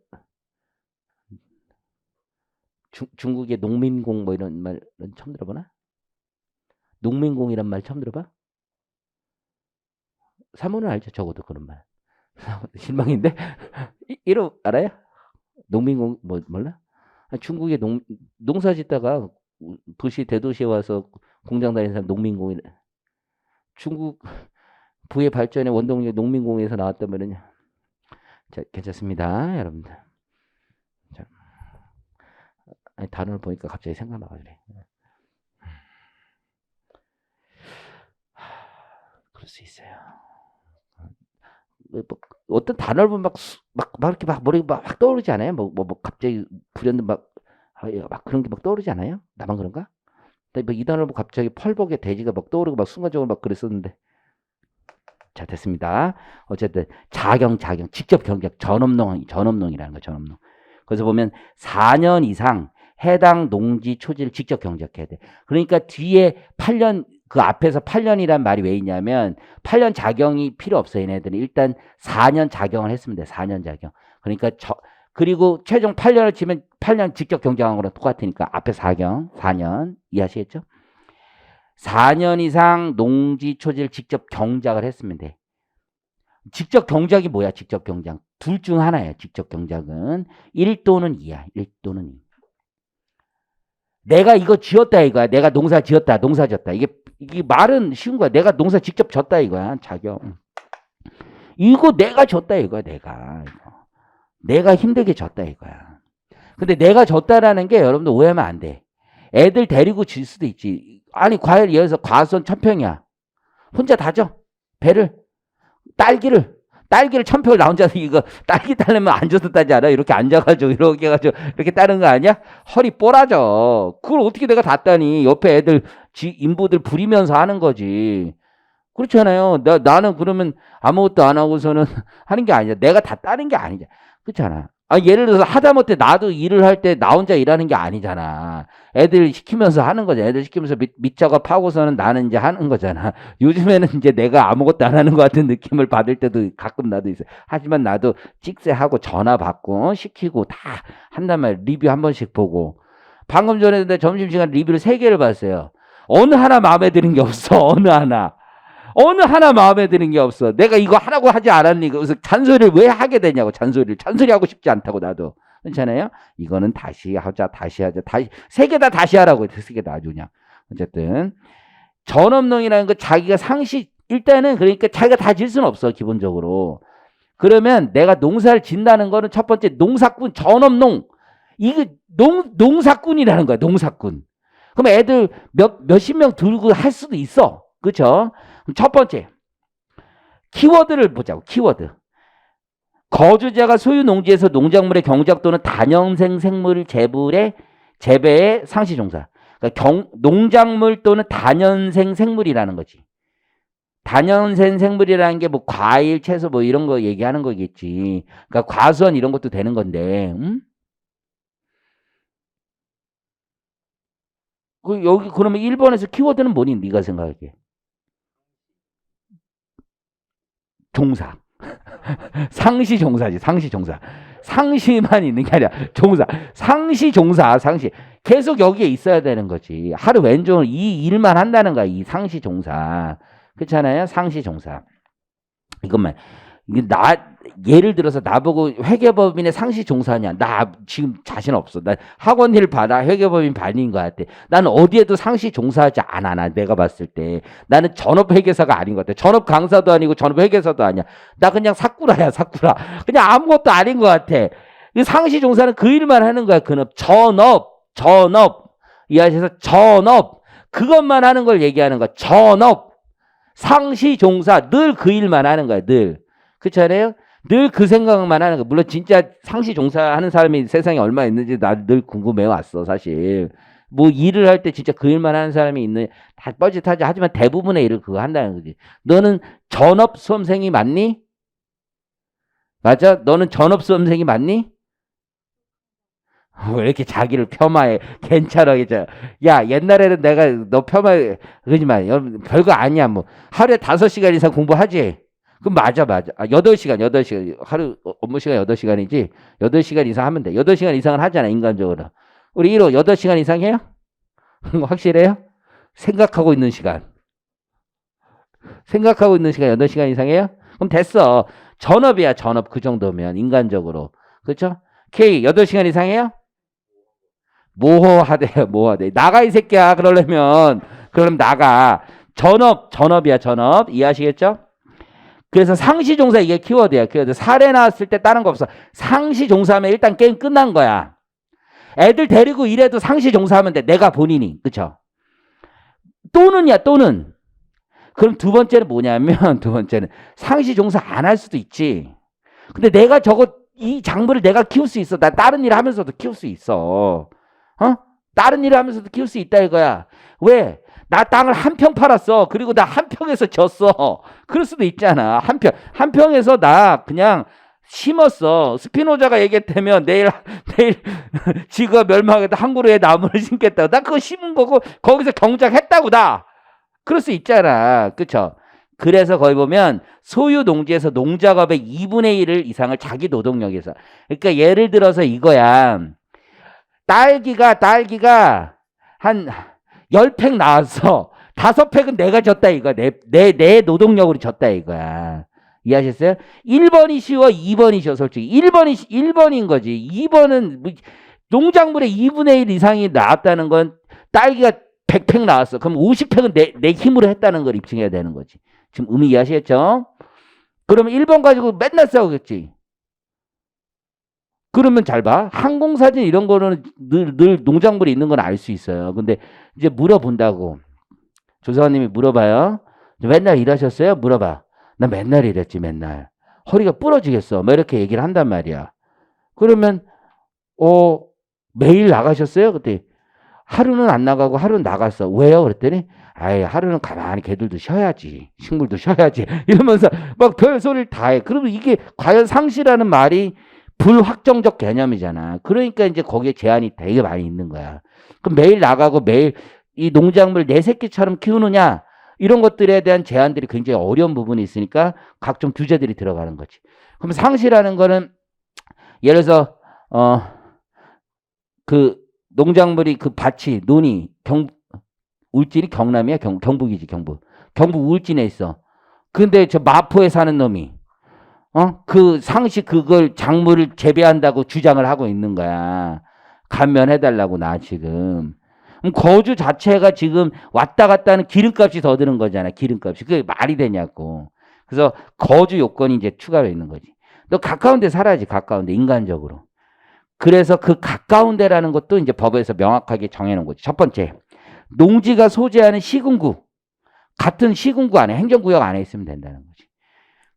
중국의 농민공 뭐 이런 말은 처음 들어보나? 농민공이란 말 처음 들어봐? 사모는 알죠. 적어도 그런 말. 실망인데? 이름 알아요? 농민공 뭐 몰라? 중국에 농사 짓다가 도시 대도시에 와서 공장 다니는 사람 농민공이 중국 부의 발전의 원동력 농민공에서 나왔다면은 자, 괜찮습니다, 여러분들. 자, 아니, 단어를 보니까 갑자기 생각나가 그래. 그럴 수 있어요. 뭐, 어떤 단어를 보면 막 이렇게 막 머리가 막 떠오르지 않아요? 뭐 갑자기 불현듯 막 그런 게 막 떠오르지 않아요? 나만 그런가? 근데 이 단어를 보고 갑자기 펄벅의 돼지가 막 떠오르고 막 순간적으로 막 그랬었는데. 자, 됐습니다. 어쨌든 자경 직접 경작 전업농이라는 거 전업농. 그래서 보면 4년 이상 해당 농지 초지를 직접 경작해야 돼. 그러니까 뒤에 8년 그 앞에서 8년이란 말이 왜 있냐면 8년 자경이 필요 없어요. 얘네들은 일단 4년 자경을 했으면 돼. 4년 자경. 그러니까 그리고 최종 8년을 치면 8년 직접 경작한 거랑 똑같으니까 앞에 4년 이해하시겠죠? 4년 이상 농지 초지를 직접 경작을 했으면 돼. 직접 경작이 뭐야? 직접 경작. 둘 중 하나예요. 직접 경작은 1 또는 2야. 1 또는 2. 내가 이거 지었다 이거야. 내가 농사 지었다. 농사 졌다. 이게 말은 쉬운 거야. 내가 농사 직접 졌다 이거야. 자격. 이거 내가 졌다 이거야. 내가 힘들게 졌다 이거야. 근데 내가 졌다라는 게 여러분들 오해하면 안 돼. 애들 데리고 질 수도 있지. 아니 과일 예를 들어서 과수원 1000평이야. 혼자 다 져. 배를. 딸기를 1000평을 나 혼자서 이거 딸기 따려면 앉아서 따지 않아? 이렇게 앉아가지고 이렇게 해가지고 이렇게 따는 거 아니야? 허리 뽀라져. 그걸 어떻게 내가 다 따니? 옆에 애들 인부들 부리면서 하는 거지. 그렇잖아요. 나는 그러면 아무것도 안 하고서는 하는 게 아니야. 내가 다 따는 게 아니잖아. 그렇잖아. 예를 들어서 하다못해 나도 일을 할 때 나 혼자 일하는 게 아니잖아. 애들 시키면서 하는 거잖아. 애들 시키면서 밑작업하고서는 나는 이제 하는 거잖아. 요즘에는 이제 내가 아무것도 안 하는 것 같은 느낌을 받을 때도 가끔 나도 있어. 하지만 나도 찍새하고 전화 받고 시키고 다 한단 말이야. 리뷰 한 번씩 보고. 방금 전에 점심시간 리뷰를 3개를 봤어요. 어느 하나 마음에 드는 게 없어. 어느 하나 마음에 드는 게 없어. 내가 이거 하라고 하지 않았니? 그래서 잔소리를 왜 하게 되냐고. 잔소리하고 싶지 않다고 나도. 그렇잖아요. 이거는 다시 하자. 3개 다 다시 하라고. 3개 다 아주 그냥. 어쨌든 전업농이라는 거 자기가 일단은 그러니까 자기가 다 질 수는 없어. 기본적으로. 그러면 내가 농사를 짓는다는 거는 첫 번째 농사꾼, 전업농. 이거 농사꾼이라는 거야. 농사꾼. 그럼 애들 몇십 명 들고 할 수도 있어. 그렇죠? 첫 번째 키워드를 보자고. 키워드. 거주자가 소유 농지에서 농작물의 경작 또는 다년생 생물 재배의 상시종사. 그러니까 농작물 또는 다년생 생물이라는 거지. 다년생 생물이라는 게 뭐 과일, 채소 뭐 이런 거 얘기하는 거겠지. 그러니까 과수원 이런 것도 되는 건데. 여기 그러면 1번에서 키워드는 뭐니? 네가 생각하기에. 종사. 상시종사지. 상시종사. 상시만 있는 게 아니라 종사. 상시종사. 계속 여기에 있어야 되는 거지. 하루 왼종일 이 일만 한다는 거야. 이 상시종사. 그렇잖아요. 상시종사. 이것만. 예를 들어서 나보고 회계법인의 상시종사냐. 나 지금 자신 없어. 나 학원 일 받아. 회계법인 반인 것 같아. 나는 어디에도 상시종사하지 않아. 내가 봤을 때. 나는 전업회계사가 아닌 것 같아. 전업강사도 아니고 전업회계사도 아니야. 나 그냥 사쿠라야. 그냥 아무것도 아닌 것 같아. 이 상시종사는 그 일만 하는 거야. 전업. 이해하셔서 전업. 그것만 하는 걸 얘기하는 거야. 전업. 상시종사. 늘 그 일만 하는 거야. 늘. 그렇잖아요? 늘 그 생각만 하는 거. 물론 진짜 상시 종사하는 사람이 세상에 얼마 있는지 나 늘 궁금해 왔어. 사실 뭐 일을 할 때 진짜 그 일만 하는 사람이 있는 다 뻘짓하지. 하지만 대부분의 일을 그거 한다는 거지. 너는 전업 수험생이 맞니? 맞아? 너는 전업 수험생이 맞니? 왜 이렇게 자기를 폄하해? 괜찮아. 야, 옛날에는 내가 너 폄하해. 그러지 마. 별거 아니야. 뭐 하루에 5시간 이상 공부하지. 그럼 맞아. 8시간. 하루 업무 시간 8시간이지. 8시간 이상 하면 돼. 8시간 이상은 하잖아, 인간적으로. 우리 1호 8시간 이상 해요? 확실해요? 생각하고 있는 시간 8시간 이상 해요? 그럼 됐어. 전업이야, 전업. 그 정도면, 인간적으로. 그렇죠? K 8시간 이상 해요? 모호하대요. 나가, 이 새끼야. 그럼 나가. 전업이야, 전업. 이해하시겠죠? 그래서 상시종사 이게 키워드야. 사례 나왔을 때 다른 거 없어. 상시종사하면 일단 게임 끝난 거야. 애들 데리고 일해도 상시종사하면 돼. 내가 본인이. 그쵸? 또는. 그럼 두 번째는 뭐냐면, 상시종사 안 할 수도 있지. 근데 내가 이 작물을 내가 키울 수 있어. 나 다른 일 하면서도 키울 수 있어. 다른 일을 하면서도 키울 수 있다 이거야. 왜? 나 땅을 1평 팔았어. 그리고 나 1평에서 졌어. 그럴 수도 있잖아. 1평에서 나 그냥 심었어. 스피노자가 얘기했다면 내일 지구가 멸망하겠다. 한 그루의 나무를 심겠다고. 나 그거 심은 거고 거기서 경작했다고 나. 그럴 수 있잖아. 그쵸? 그래서 거기 보면 소유 농지에서 농작업의 2분의 1을 이상을 자기 노동력에서. 그러니까 예를 들어서 이거야. 딸기가 한 10팩 나왔어. 5팩은 내가 졌다 이거야. 내 노동력으로 졌다 이거야. 이해하셨어요? 1번이 쉬워, 2번이 쉬워, 솔직히. 1번인 거지. 2번은 농작물의 2분의 1 이상이 나왔다는 건 딸기가 100팩 나왔어. 그럼 50팩은 내 힘으로 했다는 걸 입증해야 되는 거지. 지금 의미 이해하시겠죠? 그러면 1번 가지고 맨날 싸우겠지. 그러면 잘 봐. 항공사진 이런 거는 늘 농작물이 있는 건 알 수 있어요. 근데 이제 물어본다고. 조사관님이 물어봐요. 맨날 일하셨어요? 물어봐. 나 맨날 일했지, 맨날. 허리가 부러지겠어. 뭐 이렇게 얘기를 한단 말이야. 그러면 매일 나가셨어요? 그때 하루는 안 나가고 하루는 나갔어. 왜요? 그랬더니 아예 하루는 가만히 개들도 쉬어야지. 식물도 쉬어야지. 이러면서 막 별소리를 다 해. 그러면 이게 과연 상시라는 말이 불확정적 개념이잖아. 그러니까 이제 거기에 제한이 되게 많이 있는 거야. 그럼 매일 나가고 매일 이 농작물 내 새끼처럼 키우느냐? 이런 것들에 대한 제한들이 굉장히 어려운 부분이 있으니까 각종 규제들이 들어가는 거지. 그럼 상시라는 거는 예를 들어서 그 농작물이 그 밭이 논이 울진이 경남이야? 경북이지, 경북. 경북 울진에 있어. 근데 저 마포에 사는 놈이 그 상시 그걸 작물을 재배한다고 주장을 하고 있는 거야. 감면해달라고 나 지금. 거주 자체가 지금 왔다 갔다 하는 기름값이 더 드는 거잖아. 기름값이. 그게 말이 되냐고. 그래서 거주 요건이 이제 추가로 있는 거지. 너 가까운 데 살아야지. 가까운 데 인간적으로. 그래서 그 가까운 데라는 것도 이제 법에서 명확하게 정해놓은 거지. 첫 번째, 농지가 소재하는 시군구. 같은 시군구 안에 행정구역 안에 있으면 된다는 거지.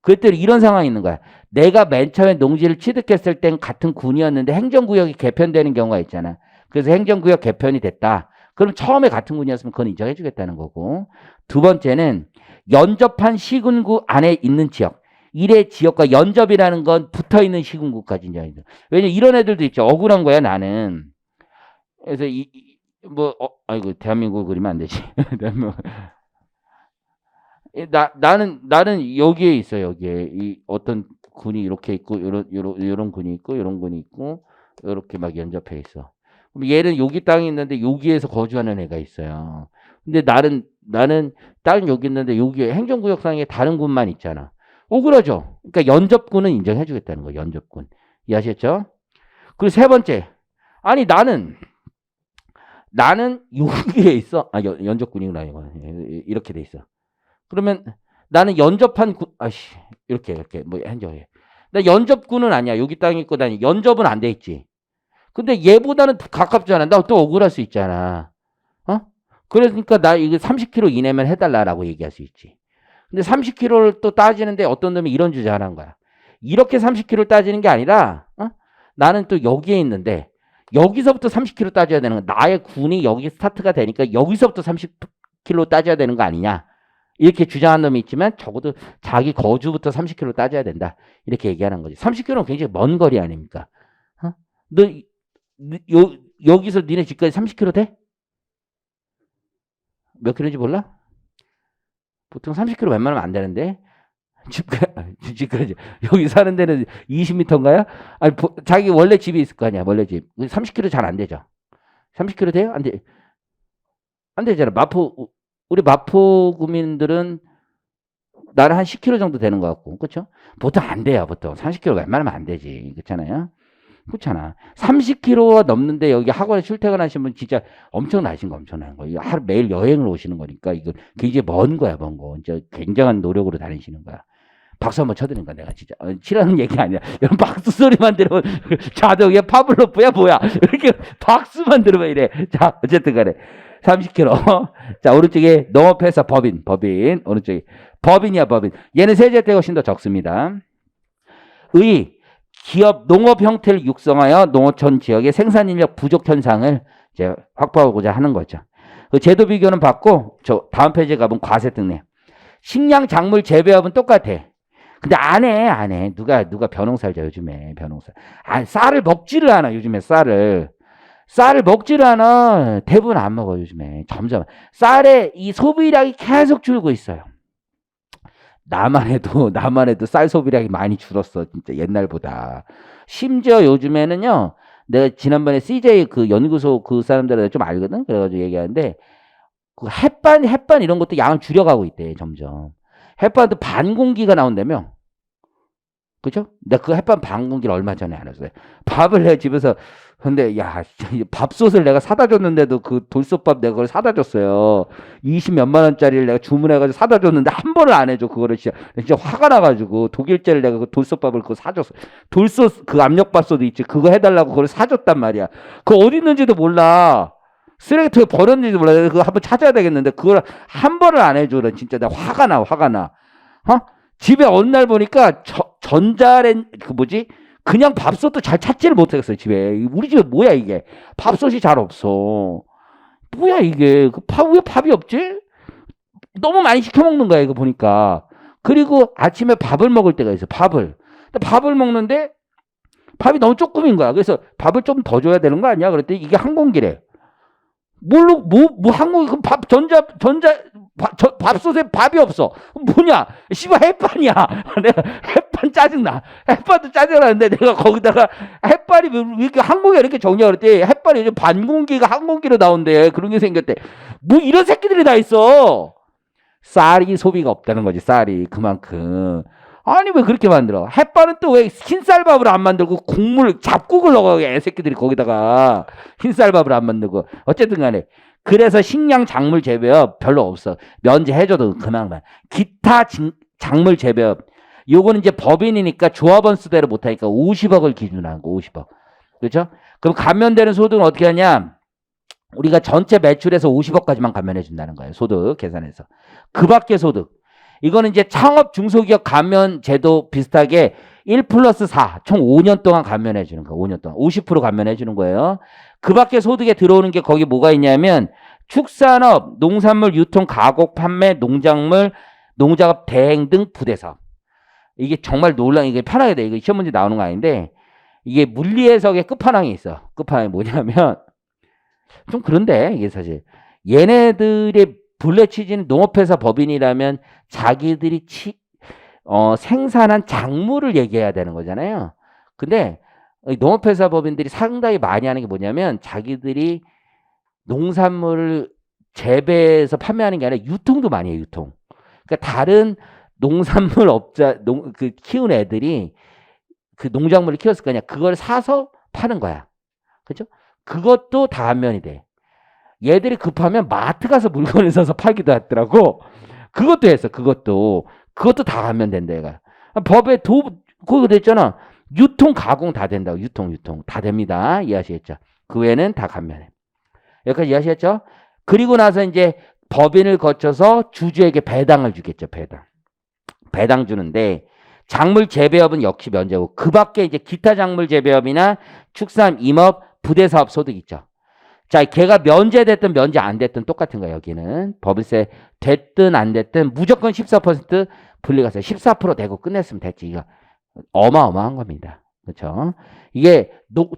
그때 이런 상황이 있는 거야. 내가 맨 처음에 농지를 취득했을 땐 같은 군이었는데 행정구역이 개편되는 경우가 있잖아. 그래서 행정구역 개편이 됐다. 그럼 처음에 같은 군이었으면 그건 인정해 주겠다는 거고. 두 번째는 연접한 시군구 안에 있는 지역. 일의 지역과 연접이라는 건 붙어있는 시군구까지 인정해 줘. 왜냐면 이런 애들도 있죠. 억울한 거야 나는. 그래서 아이고 대한민국 그리면 안 되지. 나는 여기에 있어. 여기에 이 어떤 군이 이렇게 있고 요런 군이 있고 요런 군이 있고 이렇게 막 연접해 있어. 그럼 얘는 여기 땅이 있는데 여기에서 거주하는 애가 있어요. 근데 나는 땅 여기 있는데 여기에 행정구역상에 다른 군만 있잖아. 억울하죠. 그러니까 연접군은 인정해 주겠다는 거예요. 연접군. 이해하셨죠? 그리고 세 번째. 아니 나는 여기에 있어. 연접군이구나 이거. 이렇게 돼 있어. 그러면 나는 연접한 이렇게 뭐 행정해. 나 연접군은 아니야. 여기 땅이 있고 난 연접은 안 돼 있지. 근데 얘보다는 가깝잖아. 나 또 억울할 수 있잖아. 그러니까 나 이거 30km 이내면 해달라라고 얘기할 수 있지. 근데 30km를 또 따지는데 어떤 놈이 이런 주장하는 거야. 이렇게 30km를 따지는 게 아니라 나는 또 여기에 있는데 여기서부터 30km 따져야 되는 거야. 나의 군이 여기 스타트가 되니까 여기서부터 30km 따져야 되는 거 아니냐. 이렇게 주장하는 놈이 있지만 적어도 자기 거주부터 30km 따져야 된다. 이렇게 얘기하는 거지. 30km는 굉장히 먼 거리 아닙니까? 여기서 니네 집까지 30km 돼? 몇 킬로인지 몰라? 보통 30km 웬만하면 안 되는데 집까지 여기 사는 데는 20m인가요? 아니 자기 원래 집이 있을 거 아니야. 원래 집 30km 잘 안 되죠. 30km 돼요? 안 돼. 안 되잖아. 우리 마포 구민들은 나는 한 10km 정도 되는 것 같고, 그렇죠? 보통 안 돼요. 보통 30km 웬만하면 안 되지, 그렇잖아요. 그렇잖아. 30km 넘는데 여기 학원에 출퇴근하시는 분 진짜 엄청나신 거 엄청난 거. 하루 매일 여행을 오시는 거니까 이거 굉장히 먼 거야, 먼 거. 진짜 굉장한 노력으로 다니시는 거야. 박수 한번 쳐드린 거야, 내가 진짜. 치라는 얘기 아니야. 여러분 박수 소리만 들으면 자동이야, 파블로프야, 뭐야? 이렇게 박수만 들으면 이래. 자, 어쨌든 간에 30km. 자, 오른쪽에 농업회사 법인, 오른쪽에 법인이야, 법인. 얘는 세제대가 훨씬 더 적습니다. 기업 농업 형태를 육성하여 농어촌 지역의 생산 인력 부족 현상을 이제 확보하고자 하는 거죠. 그 제도 비교는 받고 저 다음 페이지에 가보면 과세 특례. 식량 작물 재배업은 똑같아. 근데 안 해. 누가 벼농사를 요즘에 벼농사. 쌀을 먹지를 않아 요즘에 쌀을 먹지를 않아. 대부분 안 먹어 요즘에. 점점 쌀의 이 소비량이 계속 줄고 있어요. 나만 해도 쌀 소비량이 많이 줄었어. 진짜 옛날보다. 심지어 요즘에는요. 내가 지난번에 CJ 그 연구소 그 사람들한테 좀 알거든. 그래가지고 얘기하는데 그 햇반 이런 것도 양을 줄여가고 있대. 점점. 햇반도 반 공기가 나온다며. 그죠? 내가 그 햇반 반공기를 얼마 전에 알았어요. 밥을 내 집에서 근데 야 밥솥을 내가 사다 줬는데도 그 돌솥밥 내가 그걸 사다 줬어요. 20 몇만 원짜리를 내가 주문해가지고 사다 줬는데 한 번을 안 해줘. 그거를 진짜 화가 나가지고 독일제를 내가 그 돌솥밥을 그거 사줬어. 돌솥 그 압력밥솥도 있지. 그거 해달라고 그걸 사줬단 말이야. 그거 어디 있는지도 몰라. 쓰레기통에 버렸는지도 몰라. 그거 한번 찾아야 되겠는데 그걸 한 번을 안 해줘. 진짜 나 화가 나 화가 나. 어? 집에 어느 날 보니까 전자레인 그 뭐지? 그냥 밥솥도 잘 찾지를 못하겠어요. 집에 우리 집에 뭐야 이게? 밥솥이 잘 없어. 뭐야 이게? 왜 밥이 없지? 너무 많이 시켜 먹는 거야 이거 보니까. 그리고 아침에 밥을 먹을 때가 있어. 밥을 먹는데 밥이 너무 조금인 거야. 그래서 밥을 좀 더 줘야 되는 거 아니야? 그랬더니 이게 한 공기래. 뭘로 한국이 그 밥솥에 밥이 없어. 뭐냐? 씨발 햇반이야. 내가 햇반 짜증나. 햇반도 짜증나는데 내가 거기다가 햇반이 왜 이렇게 한국에 이렇게 정리가 그랬대. 햇반이 요즘 반 공기가 한 공기로 나온대. 그런 게 생겼대. 뭐 이런 새끼들이 다 있어. 쌀이 소비가 없다는 거지. 쌀이 그만큼. 아니 왜 그렇게 만들어? 햇반은 또 왜 흰쌀밥을 안 만들고 잡국을 넣어 애새끼들이 거기다가 흰쌀밥을 안 만들고 어쨌든 간에 그래서 식량 작물 재배업 별로 없어. 면제해줘도 그만만. 기타 작물 재배업 요거는 이제 법인이니까 조합원 수대로 못하니까 50억을 기준으로 한 거. 50억. 그렇죠? 그럼 감면되는 소득은 어떻게 하냐? 우리가 전체 매출에서 50억까지만 감면해 준다는 거예요. 소득 계산해서. 그 밖의 소득. 이거는 이제 창업 중소기업 감면 제도 비슷하게 1+4, 총 5년 동안 감면해 주는 거예요. 5년 동안. 50% 감면해 주는 거예요. 그 밖에 소득에 들어오는 게 거기 뭐가 있냐면 축산업, 농산물 유통, 가공, 판매, 농작물, 농작업 대행 등 부대사업. 이게 정말 이게 편하게 돼. 이거 시험 문제 나오는 거 아닌데 이게 물리 해석의 끝판왕이 있어. 끝판왕이 뭐냐면 좀 그런데 이게 사실 얘네들의 본래 취지는 농업회사 법인이라면 자기들이 생산한 작물을 얘기해야 되는 거잖아요. 근데 농업회사 법인들이 상당히 많이 하는 게 뭐냐면 자기들이 농산물을 재배해서 판매하는 게 아니라 유통도 많이 해요. 유통. 그러니까 다른 농산물 업자 키운 애들이 그 농작물을 키웠을 거 아니야. 그걸 사서 파는 거야. 그죠? 그것도 다 안면이 돼. 얘들이 급하면 마트 가서 물건을 사서 팔기도 하더라고. 그것도 했어. 그것도 다 가면 된다 얘가. 법에 그거 됐잖아. 유통 가공 다 된다고. 유통 다 됩니다. 이해하시겠죠? 그 외에는 다 감면해. 여기까지 이해하시겠죠? 그리고 나서 이제 법인을 거쳐서 주주에게 배당을 주겠죠. 배당 주는데 작물 재배업은 역시 면제고 그 밖에 이제 기타 작물 재배업이나 축산, 임업, 부대사업 소득 있죠. 자, 걔가 면제됐든 면제 안 됐든 똑같은 거야. 여기는 법인세 됐든 안 됐든 무조건 14% 분리가세 14% 되고 끝냈으면 됐지. 이거 어마어마한 겁니다. 그렇죠? 이게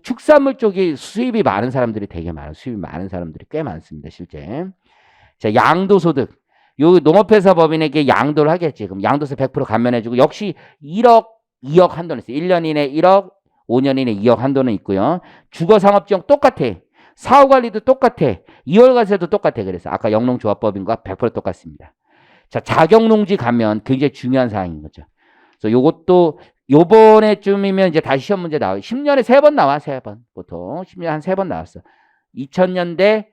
축산물 쪽이 수입이 많은 사람들이 되게 많아요. 수입이 많은 사람들이 꽤 많습니다. 실제. 자, 양도소득. 요 농업회사 법인에게 양도를 하겠지. 그럼 양도세 100% 감면해주고 역시 1억, 2억 한도는 있어요. 1년 이내 1억, 5년 이내 2억 한도는 있고요. 주거상업지형 똑같아. 사후관리도 똑같아. 이월과세도 똑같아. 그래서 아까 영농조합법인과 100% 똑같습니다. 자, 자격농지 가면 굉장히 중요한 사항인 거죠. 그래서 요것도 요번에쯤이면 이제 다시 시험 문제 나와요. 10년에 3번 나와. 3번. 보통 10년에 한 3번 나왔어. 2000년대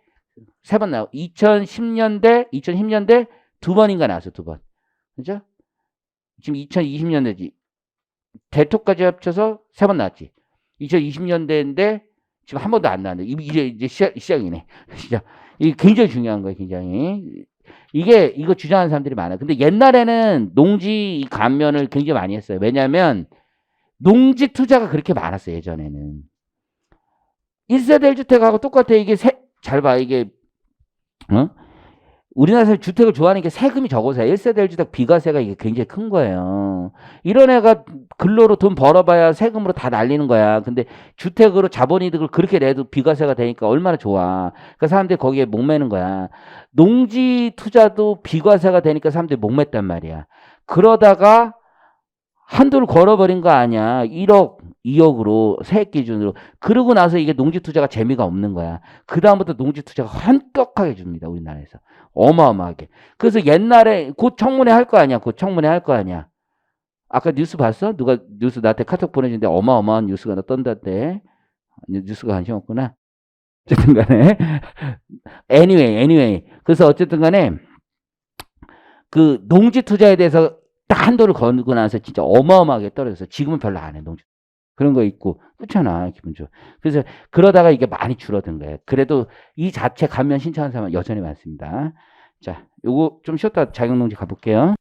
3번 나오고 2010년대 2번인가 나왔어. 2번. 그죠? 지금 2020년대지. 대토까지 합쳐서 3번 나왔지. 2020년대인데 지금 한 번도 안 나왔는데 이제 시작이네. 시작. 이게 굉장히 중요한 거예요. 굉장히. 이거 주장하는 사람들이 많아요. 근데 옛날에는 농지 감면을 굉장히 많이 했어요. 왜냐하면 농지 투자가 그렇게 많았어요. 예전에는. 1세대 1주택하고 똑같아. 이게 잘 봐. 이게 우리나라에서 주택을 좋아하는 게 세금이 적어서 1세대 1주택 비과세가 이게 굉장히 큰 거예요. 이런 애가 근로로 돈 벌어봐야 세금으로 다 날리는 거야. 근데 주택으로 자본이득을 그렇게 내도 비과세가 되니까 얼마나 좋아. 그러니까 사람들이 거기에 목매는 거야. 농지 투자도 비과세가 되니까 사람들이 목맸단 말이야. 그러다가 한도를 걸어버린 거 아니야. 1억, 2억으로 세액 기준으로. 그러고 나서 이게 농지 투자가 재미가 없는 거야. 그 다음부터 농지 투자가 엄격하게 줍니다. 우리나라에서. 어마어마하게. 그래서 옛날에 곧 청문회 할 거 아니야. 아까 뉴스 봤어? 누가 뉴스 나한테 카톡 보내주는데 어마어마한 뉴스가 나 떤다대. 뉴스가 관심 없구나. 어쨌든 간에. anyway. 그래서 어쨌든 간에 그 농지 투자에 대해서 딱 한도를 걸고 나서 진짜 어마어마하게 떨어졌어. 지금은 별로 안 해, 농지. 그런 거 있고. 그렇잖아, 기분 좋아. 그래서 그러다가 이게 많이 줄어든 거예요. 그래도 이 자체 감면 신청한 사람은 여전히 많습니다. 자, 요거 좀 쉬었다 자격농지 가볼게요.